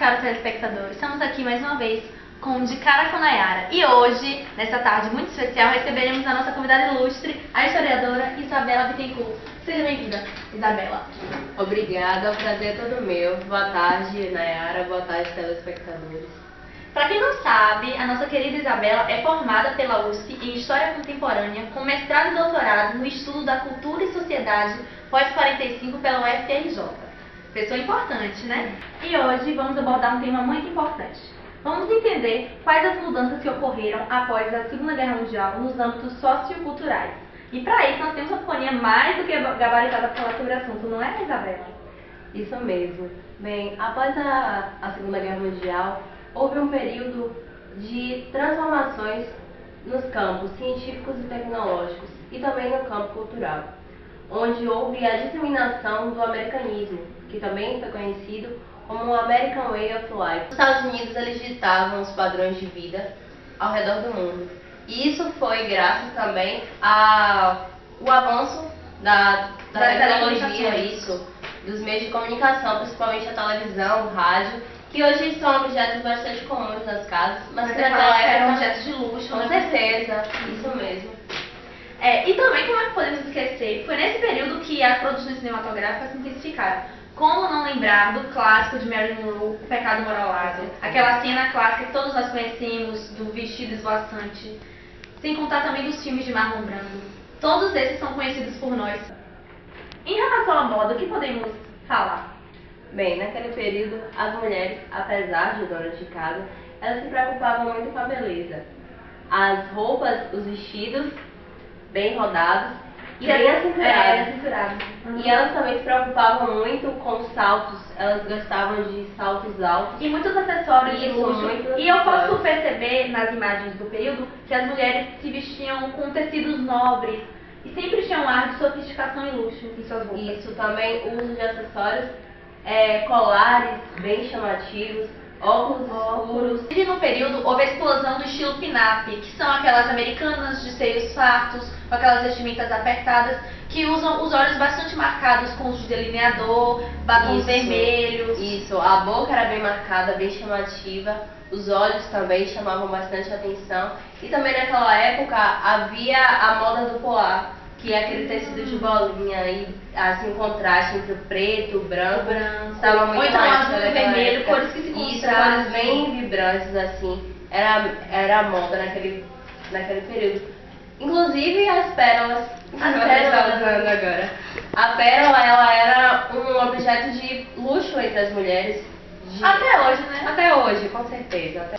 caros telespectadores, estamos aqui mais uma vez com De Cara com Nayara. E hoje, nessa tarde muito especial, receberemos a nossa convidada ilustre, a historiadora Isabela Bittencourt. Seja bem-vinda, Isabela. Obrigada, o prazer é todo meu. Boa tarde, Nayara, boa tarde, telespectadores. Para quem não sabe, a nossa querida Isabela é formada pela USP em História Contemporânea, com mestrado e doutorado no estudo da cultura e sociedade pós-45 pela UFRJ. Pessoa importante, né? E hoje vamos abordar um tema muito importante. Vamos entender quais as mudanças que ocorreram após a Segunda Guerra Mundial nos âmbitos socioculturais. E para isso nós temos uma companhia mais do que gabaritada para falar sobre o assunto, não é, Isabela? Isso mesmo. Bem, após a Segunda Guerra Mundial, houve um período de transformações nos campos científicos e tecnológicos e também no campo cultural, onde houve a disseminação do americanismo, que também foi conhecido como o American Way of Life. Os Estados Unidos eles ditavam os padrões de vida ao redor do mundo. E isso foi graças também ao avanço da tecnologia, dos meios de comunicação, principalmente a televisão, o rádio, que hoje são objetos bastante comuns nas casas, mas que naquela época eram objetos de luxo. Com certeza, isso mesmo. E também, como é que podemos esquecer, foi nesse período que as produções cinematográficas se intensificaram. Como não lembrar do clássico de Marilyn Monroe, O Pecado Moralado? Aquela cena clássica que todos nós conhecemos, do vestido esvoaçante. Sem contar também dos filmes de Marlon Brando. Todos esses são conhecidos por nós. Em relação à moda, o que podemos falar? Bem, naquele período, as mulheres, apesar de donas de casa, elas se preocupavam muito com a beleza. As roupas, os vestidos, bem rodados, e bem acinturados. E elas também se preocupavam muito com os saltos, elas gostavam de saltos altos. E muitos acessórios de luxo. E eu posso acessórios. perceber nas imagens do período que as mulheres se vestiam com tecidos nobres e sempre tinham um ar de sofisticação e luxo em suas roupas. Isso, também o uso de acessórios, colares bem chamativos, óculos escuros. E no período houve a explosão do estilo pin-up, que são aquelas americanas de seios fartos, com aquelas vestimentas apertadas, que usam os olhos bastante marcados com uso de delineador, batons vermelhos. Isso, a boca era bem marcada, bem chamativa, os olhos também chamavam bastante atenção. E também naquela época havia a moda do poá, que é aquele tecido de bolinha e assim um contraste entre o preto, o branco. Estava muito azul e vermelho, cores que se contrastam. Cores bem vibrantes assim. Era a moda naquele período. Inclusive as pérolas. Agora. A pérola ela era um objeto de luxo entre as mulheres. Até hoje, né? Até hoje, com certeza.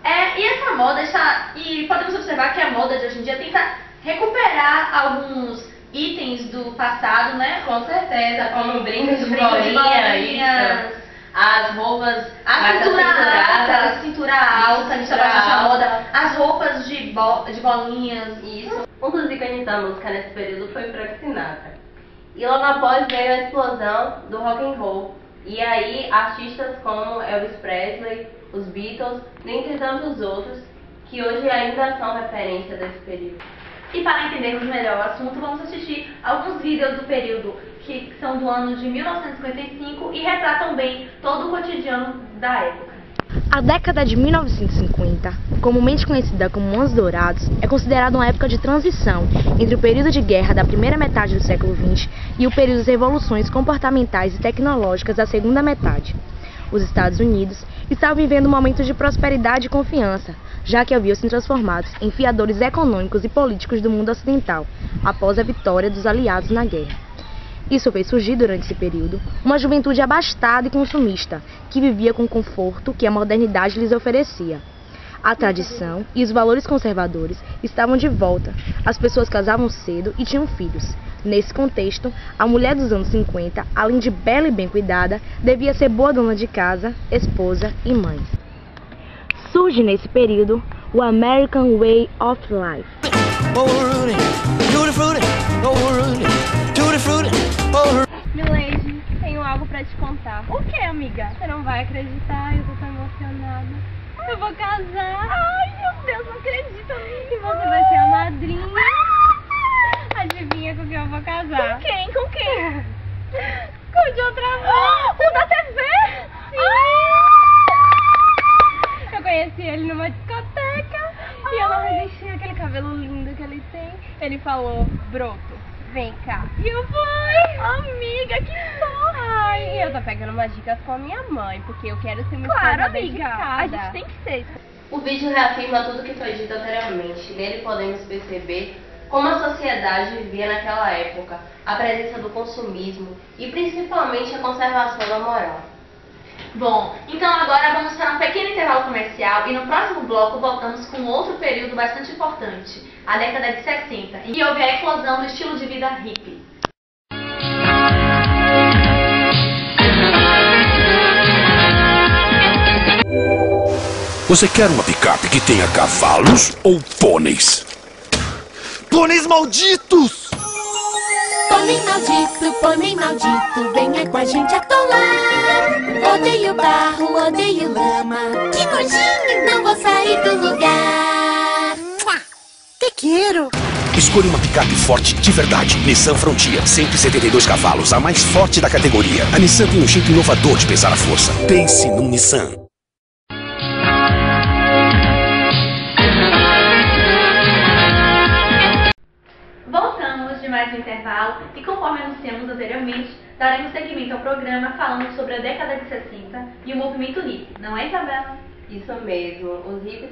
E essa moda está. E podemos observar que a moda de hoje em dia tenta recuperar alguns itens do passado, né? Com certeza, como brincos de bolinha, as roupas, a cintura alta, a gente tá bastante moda, as roupas de bolinhas. Isso. Um dos ícones da música nesse período foi Frank Sinatra. E logo após veio a explosão do rock and roll. E aí artistas como Elvis Presley, os Beatles, dentre tantos outros, que hoje ainda são referência desse período. E para entendermos melhor o assunto, vamos assistir alguns vídeos do período que são do ano de 1955 e retratam bem todo o cotidiano da época. A década de 1950, comumente conhecida como Anos Dourados, é considerada uma época de transição entre o período de guerra da primeira metade do século XX e o período das revoluções comportamentais e tecnológicas da segunda metade. Os Estados Unidos estavam vivendo um momento de prosperidade e confiança, já que haviam se transformado em fiadores econômicos e políticos do mundo ocidental, após a vitória dos aliados na guerra. Isso fez surgir durante esse período uma juventude abastada e consumista, que vivia com o conforto que a modernidade lhes oferecia. A tradição e os valores conservadores estavam de volta, as pessoas casavam cedo e tinham filhos. Nesse contexto, a mulher dos anos 50, além de bela e bem cuidada, devia ser boa dona de casa, esposa e mãe. Surge nesse período o American Way of Life. Milady, tenho algo pra te contar. O que, amiga? Você não vai acreditar, eu tô tão emocionada. Eu vou casar. Ai, meu Deus, não acredito, amiga. E você vai ser a madrinha. Adivinha com quem eu vou casar? Com quem? Com quem? Com o de outra voz. O da TV? Sim. Ele falou, broto, vem cá. E eu fui. Amiga, que sorte. Ai, eu tô pegando umas dicas com a minha mãe, porque eu quero ser uma esposa dedicada. A gente tem que ser. O vídeo reafirma tudo que foi dito anteriormente. Nele podemos perceber como a sociedade vivia naquela época, a presença do consumismo e principalmente a conservação da moral. Bom, então agora vamos para um pequeno intervalo comercial e no próximo bloco voltamos com outro período bastante importante, a década de 60, em que houve a eclosão do estilo de vida hippie. Você quer uma picape que tenha cavalos ou pôneis? Pôneis malditos! Pônei maldito, venha com a gente atolar. Odeio barro, odeio lama. Que nojinho, não vou sair do lugar. Te quero. Escolha uma picape forte de verdade. Nissan Frontier, 172 cavalos, a mais forte da categoria. A Nissan tem um jeito inovador de pesar a força. Pense num Nissan. Voltamos de mais um intervalo e, conforme anunciamos anteriormente, daremos seguimento ao programa falando sobre a década de 60 e o movimento hippie, não é, Isabela? Isso mesmo, os hippies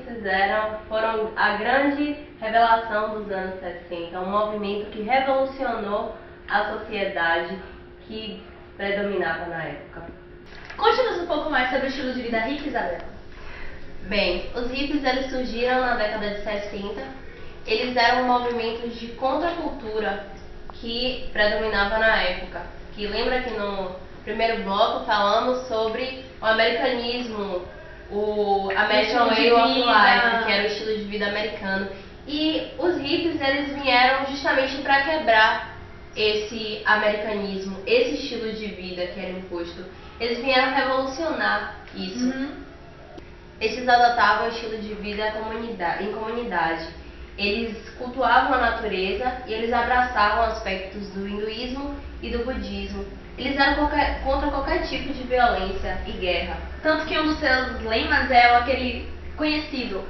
foram a grande revelação dos anos 60, um movimento que revolucionou a sociedade que predominava na época. Conte-nos um pouco mais sobre o estilo de vida hippie, Isabela. Bem, os hippies eles surgiram na década de 60. Eles eram um movimento de contracultura que predominava na época. Que lembra que no primeiro bloco falamos sobre o americanismo, o American Way of Life, que era o estilo de vida americano. E os hippies eles vieram justamente para quebrar esse americanismo, esse estilo de vida que era imposto. Eles vieram revolucionar isso. Eles adotavam o estilo de vida em comunidade. Eles cultuavam a natureza e eles abraçavam aspectos do hinduísmo e do budismo. Eles eram contra qualquer tipo de violência e guerra. Tanto que um dos seus lemas é aquele conhecido,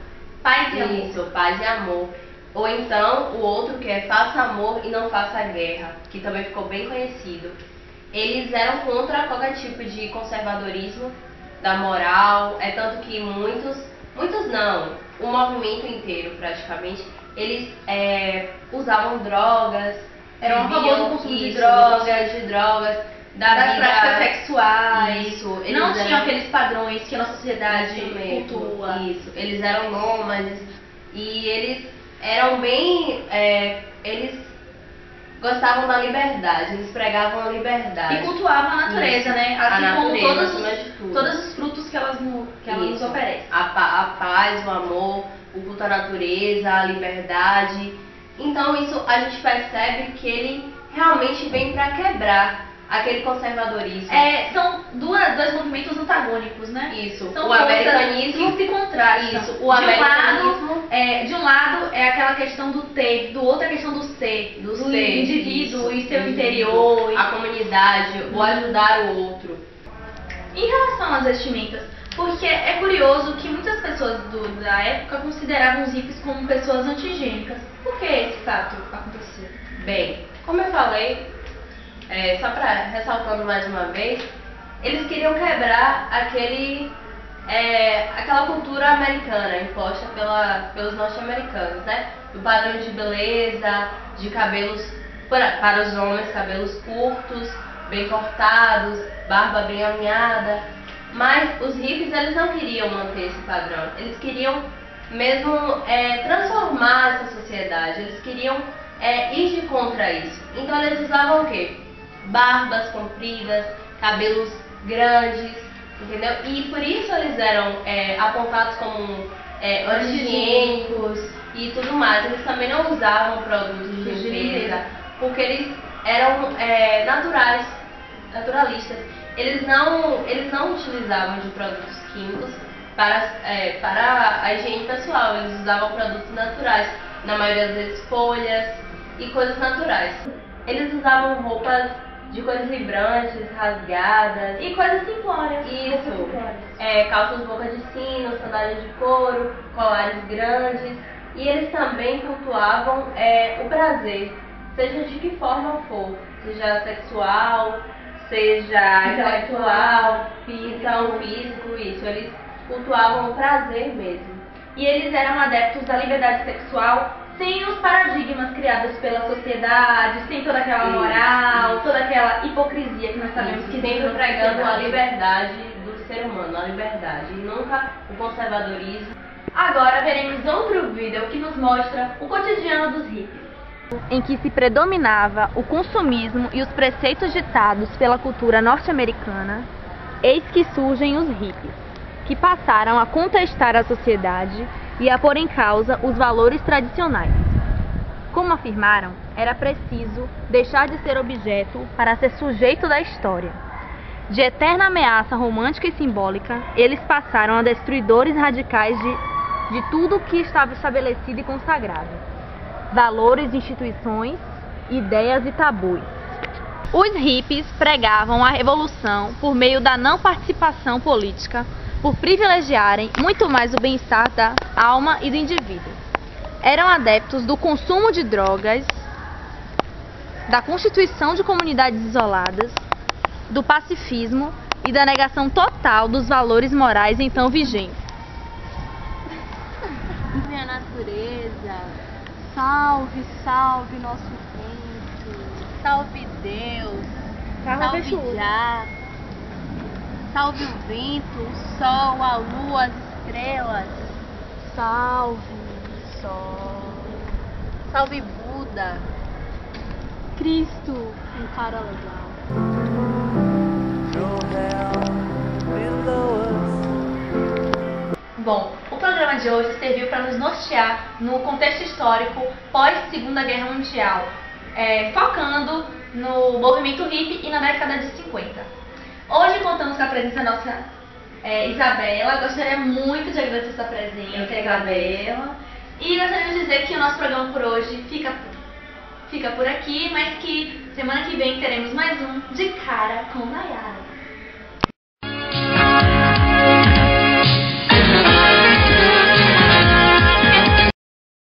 paz e amor. Isso, paz e amor. Ou então o outro que é faça amor e não faça guerra, que também ficou bem conhecido. Eles eram contra qualquer tipo de conservadorismo da moral, é tanto que muitos não, o movimento inteiro praticamente, eles usavam drogas, Era um famoso consumo de drogas, das práticas sexuais. Isso, não tinham aqueles padrões que a nossa sociedade cultua. Isso, eles eram nômades e eles eram bem, eles gostavam da liberdade, eles pregavam a liberdade. E cultuavam a natureza, né? Assim a como natureza, todos os frutos que elas nos oferecem. A paz, o amor, o culto à natureza, a liberdade. Então isso a gente percebe que ele realmente vem para quebrar aquele conservadorismo. São dois movimentos antagônicos, né? Isso. São o americanismo que se contrastam. Isso. O americanismo de um lado é aquela questão do ter, do outro é a questão do ser, do indivíduo e seu interior, a comunidade, o ajudar o outro. Em relação às vestimentas, porque é curioso que muitas pessoas da época consideravam os hippies como pessoas anti-higiênicas. Por que esse fato aconteceu? Bem, como eu falei, só para ressaltando mais uma vez, eles queriam quebrar aquela cultura americana imposta pelos norte-americanos, né? Do padrão de beleza, de cabelos, para os homens, cabelos curtos, bem cortados, barba bem alinhada. Mas os hippies eles não queriam manter esse padrão, eles queriam mesmo transformar essa sociedade, eles queriam ir de contra isso. Então eles usavam o quê? Barbas compridas, cabelos grandes, entendeu? E por isso eles eram apontados como anti-higiênicos e tudo mais. Eles também não usavam produtos de limpeza, porque eles eram naturalistas. Eles não utilizavam de produtos químicos para a higiene pessoal, eles usavam produtos naturais, na maioria das vezes folhas e coisas naturais. Eles usavam roupas de cores vibrantes, rasgadas e coisas simplórias. Isso, calças boca de sino, sandálias de couro, colares grandes E eles também cultuavam o prazer, seja de que forma for, seja sexual, seja intelectual, físico, isso. Eles cultuavam o prazer mesmo. E eles eram adeptos da liberdade sexual sem os paradigmas criados pela sociedade, sem toda aquela moral, toda aquela hipocrisia que nós sabemos que sempre pregando a liberdade do ser humano, a liberdade, e nunca o conservadorismo. Agora veremos outro vídeo que nos mostra o cotidiano dos hippies, em que se predominava o consumismo e os preceitos ditados pela cultura norte-americana. Eis que surgem os hippies, que passaram a contestar a sociedade e a pôr em causa os valores tradicionais. Como afirmaram, era preciso deixar de ser objeto para ser sujeito da história. De eterna ameaça romântica e simbólica, eles passaram a destruidores radicais de tudo que estava estabelecido e consagrado. Valores, instituições, ideias e tabus. Os hippies pregavam a revolução por meio da não participação política, por privilegiarem muito mais o bem-estar da alma e do indivíduo. Eram adeptos do consumo de drogas, da constituição de comunidades isoladas, do pacifismo e da negação total dos valores morais então vigentes. Vive a natureza, salve, salve nosso vento, salve Deus, salve Já, salve o vento, o sol, a lua, as estrelas, salve sol, salve Buda, Cristo, um cara legal. Bom, o programa de hoje serviu para nos nortear no contexto histórico pós-Segunda Guerra Mundial, focando no movimento hippie e na década de 50. Hoje contamos com a presença da nossa Isabela. Gostaria muito de agradecer a sua presença, Isabela. E gostaríamos de dizer que o nosso programa por hoje fica por aqui, mas que semana que vem teremos mais um De Cara com Nayara.